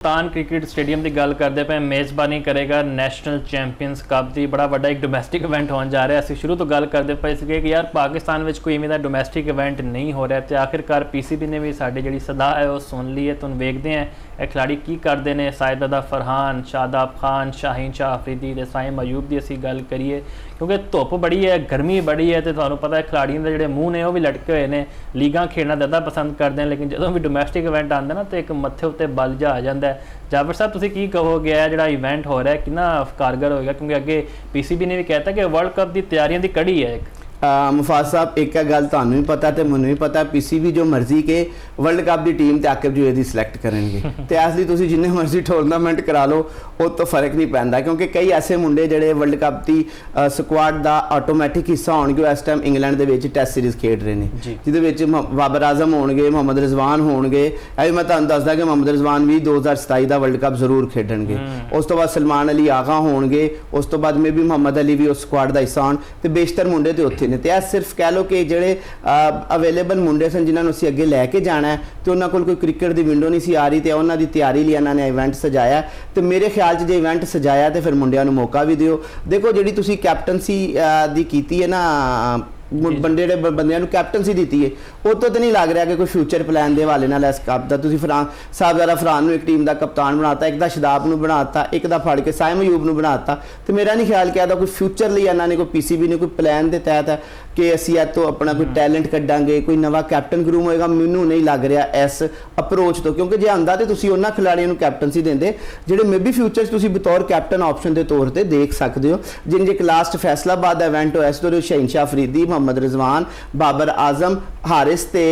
तान cricket stadium की गल करते पे मेज़बानी करेगा नैशनल चैंपियंस कप की। बड़ा वड्डा एक डोमैसटिक इवेंट होने जा रहा है। असं शुरू तो गल करते पे कि यार पाकिस्तान में कोई इवें डोमैसटिक इवेंट नहीं हो रहा, तो आखिरकार पीसीबी ने भी साड़ी जी सलाह है वह सुन ली है। तुम वेखते हैं ये खिलाड़ी की करते हैं। साहिबजादा फरहान, शादाब खान, शाहीन शाह अफरीदी ते साइम अयूब की असी गल करिए, क्योंकि धुप बड़ी है, गर्मी बड़ी है, तो तुहानू पता है खिलाड़ियों के जोड़े मूँह ने वह भी लटके हुए हैं। लीगा खेलना ज़्यादा पसंद करते हैं, लेकिन जो भी डोमैसटिक इवेंट आता ना तो एक मत्थे उत्ते बल जा आ जाता है। जाबिर साहब तुसीं की कहोगे जो इवेंट हो रहा है कितना कारगर होएगा, क्योंकि अगे पीसीबी ने भी कहता कि वर्ल्ड कप की तैयारियों की कड़ी है। मुफाज साहब एक गल तुहानू भी पता तो मैनू भी पता, पीसीबी जो मर्जी के वर्ल्ड कप की टीम तो आकिब जुए की सिलेक्ट करेंगे तो इसलिए तुसीं जिन्ने मर्जी टूरनामेंट करा लो उस तो फर्क नहीं पैंदा, क्योंकि कई ऐसे मुंडे जिहड़े वर्ल्ड कप की स्क्वाड का ऑटोमैटिक हिस्सा होणगे इस टाइम इंग्लैंड के टेस्ट सीरीज़ खेड रहे हैं, जिहदे बाबर आजम होणगे, मोहम्मद रिजवान होणगे। अभी मैं तुहानू दसदा कि मोहम्मद रिजवान भी 2027 का वर्ल्ड कप जरूर खेडणगे। उस तो बाद सलमान अली आगा होणगे, उस तो बाद मे भी मोहम्मद अली भी उस स्क्वाड का हिस्सा होण, तो बेशतर मुंडे तो उत्थे ने। तो सिर्फ कह लो कि जोड़े अवेलेबल मुंडे सन जिन्होंने असीं अगे लैके जाना है, तो उन्होंने कोल कोई क्रिकेट की विंडो नहीं सी आ रही, तो उन्होंने तैयारी लिए इन्होंने इवेंट सजाया। तो मेरे ख्याल से जो इवेंट सजाया तो फिर मुंडिया नूं मौका भी दिओ। देखो जी तुसीं कैप्टनसी दी कीती है ना, बंदे बंदियां कैप्टनसी दी है, वो तो नहीं लग रहा कि कोई फ्यूचर प्लान के हवाले नाल इस कप का। तुसीं साहिबजादा फरहान नूं एक टीम का कप्तान बनाता, एक दा शदाब नूं बनाता, एक दा फड़ के साइम अयूब नूं बनाता। तो मेरा नहीं ख्याल कि कोई फ्यूचर लिए इन्होंने कोई पीसीबी ने कोई प्लान के तहत है कि असीं तो अपना कोई टैलेंट कड्डांगे, कोई नवा कैप्टन ग्रूम होएगा। मैनूं नहीं लग रहा इस अप्रोच तो, क्योंकि जे आंदा तो तुसीं उन्हां खिलाड़ियों नूं कैप्टनसी देंदे जिहड़े मे बी फ्यूचर तुसीं बतौर कैप्टन ऑप्शन के तौर पर देख सकते हो। जिन जे एक लास्ट फैसलाबाद का इवेंट होया इस दौरान शाहीन शाह अफरीदी, मोहम्मद रिजवान, बाबर आजम, हारिस ते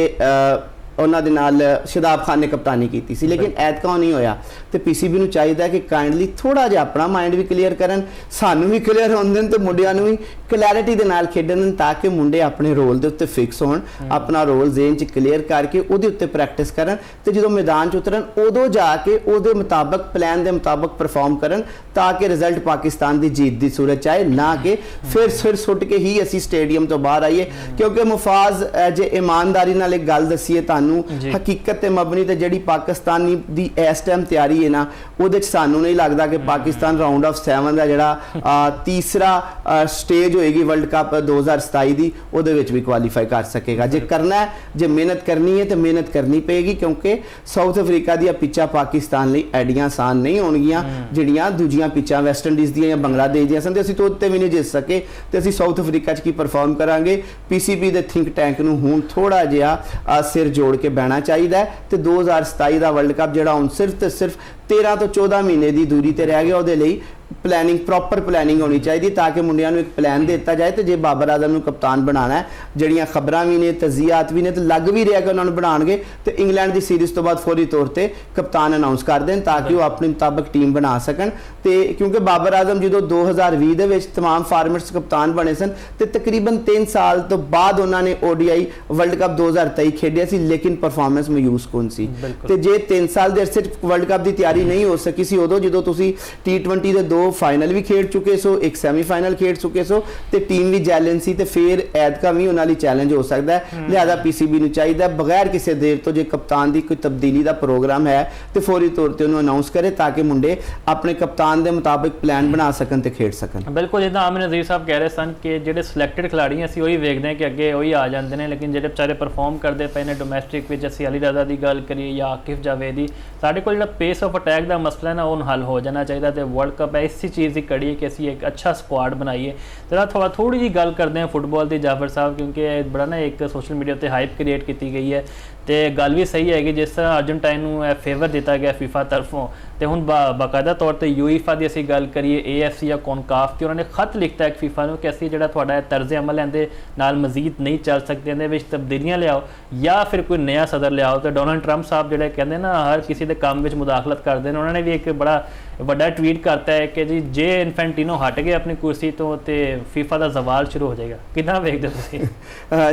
उन्होंने दे नाल शदाब खान ने कप्तानी की सी, लेकिन ऐतका नहीं होया। तो पीसीबी नूं चाहिए कि काइंडली थोड़ा जिहा अपना माइंड भी क्लीयर करन, सानू भी क्लीयर होण देण, तो मुंडियां नूं भी क्लैरिटी दे नाल खेडण, ताकि मुंडे अपने रोल दे उत्ते फिक्स होण, अपना रोल जेन च क्लीयर करके उहदे उत्ते प्रैक्टिस करन, ते जदों मैदान च उतरन उदों जाके उहदे मुताबक प्लान दे मुताबक परफॉर्म करन, ताकि रिजल्ट पाकिस्तान की जीत की सूरत च आए, ना कि फिर सिर सुट के ही असीं स्टेडियम तो बाहर आइए। क्योंकि मुफाज जे ईमानदारी नाल एक गल दसीए तानू, हकीकत ते मबनी ते जिहड़ी पाकिस्तानी दी इस टाइम तैयारी है ना, उहदे च सानू नहीं लगता कि पाकिस्तान राउंड ऑफ 7 का जिहड़ा तीसरा स्टेज होएगी वर्ल्ड कप 2027 की, उहदे विच भी क्वालीफाई कर सकेगा। जे करना है, जे मेहनत करनी है तो मेहनत करनी पेगी, क्योंकि साउथ अफ्रीका दी पिचा पाकिस्तान लई एडियां आसान नहीं होणगियां जिहड़ियां दूजियां पिचा वैस्ट इंडीज़ दियां या बंगलादेश दियां सन। ते असीं तो उत्ते भी नहीं जित सके, तो असीं साउथ अफ्रीका च की परफॉर्म करांगे। पीसीबी दे थिंक टैंक नूं हुण थोड़ा जिहा सिर जोड़ के बहना चाहिए। तो 2027 का वर्ल्ड कप जिहड़ा हुण सिर्फ तो सिर्फ 13 तो 14 महीने की दूरी पर रह गया, उहदे लई प्लैनिंग प्रॉपर प्लैनिंग होनी चाहिए, ताकि मुंडियां नूं एक प्लान दिता जाए। तो जे बाबर आजम नूं कप्तान बनाना है, जड़ियाँ खबरां भी ने, तजियात भी ने, तो लग भी रहा कि उन्होंने बनाएंगे, तो इंग्लैंड की सीरीज़ तो बाद फौरी तौर पर कप्तान अनाउंस कर दें, ताकि वो अपने मुताबिक टीम बना सकन। तो क्योंकि बाबर आजम जो 2020 तमाम फॉर्मेट्स कप्तान बने सन, तो तकरीबन 3 साल तो बाद उन्होंने ODI वर्ल्ड कप 2023 खेडिया सी, लेकिन परफॉर्मेंस मायूस कौन सी। तो जे 3 साल दे अरसे वर्ल्ड कप की तैयारी नहीं हो सकी सी, उदों जो तुसीं T20 के 2 फाइनल भी खेड चुके सो, एक सैमीफाइनल खेड चुके सो, तो टीम भी जैलेंस सी, तो फिर ऐतका भी उन्होंने चैलेंज हो सकता है। लिहाजा पीसीबी नूं चाहिए बगैर किसी देर तो जे कप्तान की कोई तब्दीली का प्रोग्राम है तो फौरी तौर पर उन्होंने अनाउंस करे, ताकि मुंडे अपने कप्तान के मुताबिक प्लान बना सकन ते खेड सकन। बिल्कुल जिद्दां आमिर नज़ीर साहब कह रहे सन कि जो सिलेक्टेड खिलाड़ी असीं वही वेखते हैं कि अगे वही आ जाते हैं, लेकिन जो बेचारे परफॉर्म करते पे ने डोमैसटिक विच, असीं अली रज़ा की गल करिए या आकिफ जावेदी, साढ़े कोल जिहड़ा पेस ऑफ अटैक का मसला है ना, वो हल हो जाना चाहिए। तो वर्ल्ड कप है इसी चीज़ की कड़ी है कि असीं एक अच्छा स्क्वाड बनाइए। जरा थोड़ी जी गल करते हैं फुटबॉल की जाफर साहब, क्योंकि बड़ा ना एक सोशल मीडिया पर हाइप क्रिएट की गई है। तो गल भी सही है कि जिस तरह अर्जेंटाइन नूं फेवर दिता गया फीफा तरफों, तो हुण बाकायदा तौर पर यूईफा की असीं गल करिए, AFC या कॉनकाफ की, उन्होंने खत लिखता है फीफा नूं कि असीं जिहड़ा तुहाडा तर्ज अमल है नाल मजीद नहीं चल सकते, इहदे विच तब्दीलियां लियाओ या फिर कोई नया सदर लियाओ। तो डोनाल्ड ट्रंप साहब जिहड़े कहंदे ना हर किसी के काम में मुदाखलत करते हैं, उन्होंने भी एक बड़ा बड़ा ट्वीट करता है कि जी जे इन्फेंटिनो हट गए अपनी कुर्सी तो फीफा का जवाल शुरू हो जाएगा। कितना वेखदे तुसीं?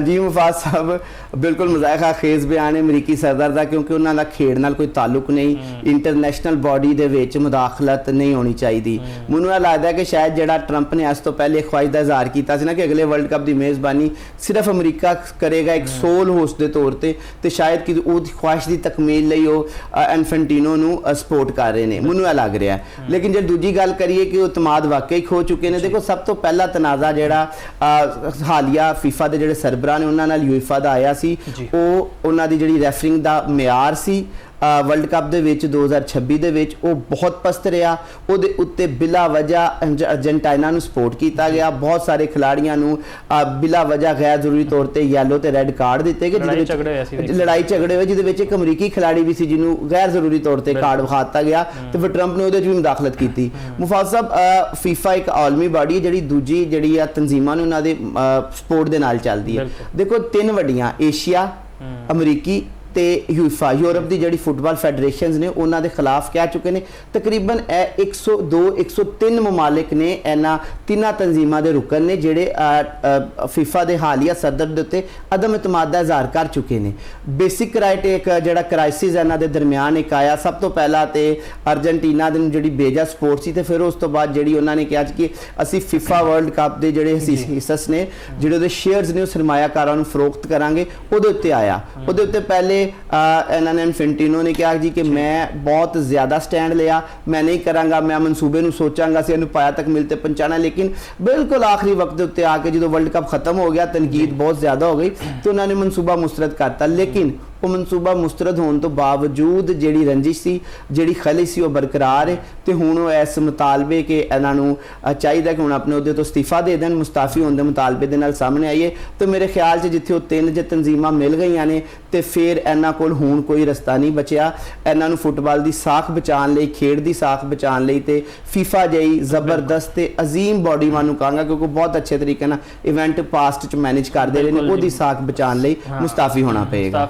जी मुफाज साहब बिल्कुल मजाक खेज बयान ਬਿਆਨ ਹੈ ਅਮਰੀਕੀ ਸਦਰ ਦਾ, ਕਿਉਂਕਿ ਉਹਨਾਂ ਦਾ ਖੇਡ ਨਾਲ ਕੋਈ ਤਾਲੁਕ ਨਹੀਂ, ਇੰਟਰਨੈਸ਼ਨਲ ਬਾਡੀ ਦੇ ਵਿੱਚ ਮੁਦਾਖਲਤ ਨਹੀਂ ਹੋਣੀ ਚਾਹੀਦੀ। ਮੈਨੂੰ ਇਹ ਲੱਗਦਾ ਕਿ ਸ਼ਾਇਦ ਜਿਹੜਾ ਟਰੰਪ ਨੇ ਇਸ ਤੋਂ ਪਹਿਲੇ ਖਵਾਇਸ਼ ਦਾ ਇਜ਼ਹਾਰ ਕੀਤਾ ਸੀ ਨਾ ਕਿ ਅਗਲੇ ਵਰਲਡ ਕੱਪ ਦੀ ਮੇਜ਼ਬਾਨੀ ਸਿਰਫ ਅਮਰੀਕਾ ਕਰੇਗਾ ਇੱਕ ਸੋਲ ਹੋਸਟ ਦੇ ਤੌਰ ਤੇ ਸ਼ਾਇਦ ਕਿ ਉਹਦੀ ਖਵਾਇਸ਼ ਦੀ ਤਕਮੀਲ ਲਈ ਉਹ ਇਨਫੈਂਟਿਨੋ ਨੂੰ ਸਪੋਰਟ ਕਰ ਰਹੇ ਨੇ, ਮੈਨੂੰ ਇਹ ਲੱਗ ਰਿਹਾ। ਲੇਕਿਨ ਜੇ ਦੂਜੀ ਗੱਲ ਕਰੀਏ ਕਿ ਉਹ ਇਤਮਾਦ ਵਾਕਈ ਖੋ ਚੁੱਕੇ ਨੇ, ਦੇਖੋ ਸਭ ਤੋਂ ਪਹਿਲਾ ਤਨਾਜ਼ਾ ਜਿਹੜਾ ਹਾਲੀਆ ਫੀਫਾ ਦੇ ਜਿਹੜੇ ਸਰਬਰਾਹ ਨੇ ਉਹਨਾਂ ਨਾਲ ਯੂਏਫਾ ਦਾ ਆਇਆ ਸੀ, ਉਹ ਉਹਨਾਂ ਦੀ ਜਿਹੜੀ ਰੈਫਰਿੰਗ ਦਾ ਮਿਆਰ ਸੀ ਵਰਲਡ ਕੱਪ ਦੇ ਵਿੱਚ 2026 ਦੇ ਵਿੱਚ ਉਹ ਬਹੁਤ ਪਸਤ ਰਿਹਾ। ਉਹਦੇ ਉੱਤੇ ਬਿਲਾ ਵਜ੍ਹਾ ਅਰਜਨਟਾਈਨਾ ਨੂੰ ਸਪੋਰਟ ਕੀਤਾ ਗਿਆ, ਬਹੁਤ ਸਾਰੇ ਖਿਲਾੜੀਆਂ ਨੂੰ ਬਿਲਾ ਵਜ੍ਹਾ ਗੈਰ ਜ਼ਰੂਰੀ ਤੌਰ ਤੇ ਯੈਲੋ ਤੇ ਰੈੱਡ ਕਾਰਡ ਦਿੱਤੇ ਗਏ, ਲੜਾਈ ਝਗੜੇ ਹੋਏ ਜਿਹਦੇ ਵਿੱਚ ਇੱਕ ਅਮਰੀਕੀ ਖਿਲਾੜੀ ਵੀ ਸੀ ਜਿਹਨੂੰ ਗੈਰ ਜ਼ਰੂਰੀ ਤੌਰ ਤੇ ਕਾਰਡ ਵਿਖਾ ਦਿੱਤਾ ਗਿਆ ਤੇ ਫਿਰ ਟਰੰਪ ਨੇ ਉਹਦੇ 'ਚ ਵੀ ਮੁਦਾਖਲਤ ਕੀਤੀ। ਮੁਫਾਜ਼ ਸਾਹਿਬ, ਫੀਫਾ ਇੱਕ ਆਲਮੀ ਬਾਡੀ ਜਿਹੜੀ ਦੂਜੀ ਜਿਹੜੀ ਆ ਤਨਜ਼ੀਮਾਂ ਨੇ ਉਹਨਾਂ ਦੇ ਸਪੋਰਟ ਦੇ ਨਾਲ ਚੱਲਦੀ ਹੈ। ਦੇਖੋ ਤਿੰਨ ਵੱਡੀਆਂ ਏਸ਼ੀਆ, ਅਮਰੀਕੀ ਤੇ ਯੂਫਾ ਯੂਰਪ ਦੀ ਜਿਹੜੀ ਫੁੱਟਬਾਲ ਫੈਡਰੇਸ਼ਨਸ ਨੇ ਉਹਨਾਂ ਦੇ ਖਿਲਾਫ ਕਹਿ ਚੁੱਕੇ ਨੇ। ਤਕਰੀਬਨ ਇਹ 102-103 ਮਮਾਲਿਕ ਨੇ ਇਹਨਾਂ ਤਿੰਨਾਂ ਤਨਜ਼ੀਮਾਂ ਦੇ ਰੁਕਨ ਨੇ ਜਿਹੜੇ ਫੀਫਾ ਦੇ ਹਾਲੀਆ ਸਦਰ ਦੇ ਉੱਤੇ ਅਦਮ ਇਤਮਾਦ ਦਾ ਇਜ਼ਹਾਰ ਕਰ ਚੁੱਕੇ ਨੇ। ਬੇਸਿਕ ਰਾਈਟ ਇੱਕ ਜਿਹੜਾ ਕ੍ਰਾਈਸਿਸ ਇਹਨਾਂ ਦੇ ਦਰਮਿਆਨ ਇੱਕ ਆਇਆ, ਸਭ ਤੋਂ ਪਹਿਲਾਂ ਤੇ ਅਰਜਨਟੀਨਾ ਦੇ ਜਿਹੜੀ ਬੇਜਾ ਸਪੋਰਟ ਸੀ ਤੇ ਫਿਰ ਉਸ ਤੋਂ ਬਾਅਦ ਜਿਹੜੀ ਉਹਨਾਂ ਨੇ ਕਿਹਾ ਕਿ ਅਸੀਂ ਫੀਫਾ ਵਰਲਡ ਕੱਪ ਦੇ ਜਿਹੜੇ ਹਿੱਸਸ ਨੇ ਜਿਹੜੇ ਉਹਦੇ ਸ਼ੇਅਰਸ ਨੇ ਉਹ ਸਰਮਾਇਆਕਾਰਾਂ ਨੂੰ ਫਰੋਖਤ ਕਰਾਂਗੇ, ਉਹਦੇ ਉੱਤੇ ਆਇਆ। ਉਹਦੇ ਉੱਤੇ ਪਹਿਲੇ ਇਹਨਾਂ ਨੇ ਇਨਫੈਂਟਿਨੋ ਨੇ ਕਿਹਾ ਜੀ ਕਿ ਮੈਂ ਬਹੁਤ ਜ਼ਿਆਦਾ ਸਟੈਂਡ ਲਿਆ, ਮੈਂ ਨਹੀਂ ਕਰਾਂਗਾ, ਮੈਂ ਮਨਸੂਬੇ ਨੂੰ ਸੋਚਾਂਗਾ ਸੀ ਇਹਨੂੰ ਪਾਇਆ ਤੱਕ ਮਿਲ ਤੇ ਪਹੁੰਚਾਣਾ। ਲੇਕਿਨ ਬਿਲਕੁਲ ਆਖਰੀ ਵਕਤ ਦੇ ਉੱਤੇ ਆ ਕੇ ਜਦੋਂ ਵਰਲਡ ਕੱਪ ਖਤਮ ਹੋ ਗਿਆ ਤਨਕੀਦ ਬਹੁਤ ਜ਼ਿਆਦਾ ਹੋ ਗਈ ਤੇ ਉਹਨਾਂ ਨੇ ਮਨਸੂਬਾ ਮੁਸਤਰਦ ਕਰਤਾ। ਲੇਕਿਨ ਉਹ ਮਨਸੂਬਾ ਮੁਸਤਰਦ ਹੋਣ ਤੋਂ ਬਾਵਜੂਦ ਜਿਹੜੀ ਰੰਜਿਸ਼ ਸੀ, ਜਿਹੜੀ ਖਲੀ ਸੀ ਉਹ ਬਰਕਰਾਰ ਹੈ ਤੇ ਹੁਣ ਉਹ ਇਸ ਮੁਤਾਲਬੇ ਕਿ ਇਹਨਾਂ ਨੂੰ ਚਾਹੀਦਾ ਕਿ ਹੁਣ ਆਪਣੇ ਅਹੁਦੇ ਤੋਂ ਅਸਤੀਫਾ ਦੇ ਦੇਣ, ਮੁਸਤਾਫੀ ਹੋਣ ਦੇ ਮੁਤਾਲਬੇ ਦੇ ਨਾਲ ਸਾਹਮਣੇ ਆਈਏ। ਤੇ ਮੇਰੇ ਖਿਆਲ 'ਚ ਜਿੱਥੇ ਉਹ ਤਿੰਨ ਜੇ ਤਨਜ਼ੀਮਾਂ ਮਿਲ ਗਈਆਂ ਨੇ ਤੇ ਫਿਰ ਇਹਨਾਂ ਕੋਲ ਹੁਣ ਕੋਈ ਰਸਤਾ ਨਹੀਂ ਬਚਿਆ। ਇਹਨਾਂ ਨੂੰ ਫੁੱਟਬਾਲ ਦੀ ਸਾਖ ਬਚਾਉਣ ਲਈ, ਖੇਡ ਦੀ ਸਾਖ ਬਚਾਉਣ ਲਈ ਤੇ ਫੀਫਾ ਜਿਹੀ ਜ਼ਬਰਦਸਤ ਤੇ ਅਜ਼ੀਮ ਬਾਡੀ ਨੂੰ ਕਹਾਂਗਾ ਕਿਉਂਕਿ ਬਹੁਤ ਅੱਛੇ ਤਰੀਕੇ ਨਾਲ ਇਵੈਂਟ ਪਾਸਟ 'ਚ ਮੈਨੇਜ ਕਰਦੇ ਰਹੇ ਨੇ, ਉਹਦੀ ਸਾਖ ਬਚਾਉਣ ਲਈ ਮੁਸਤਾਫੀ ਹੋਣਾ ਪਏਗਾ।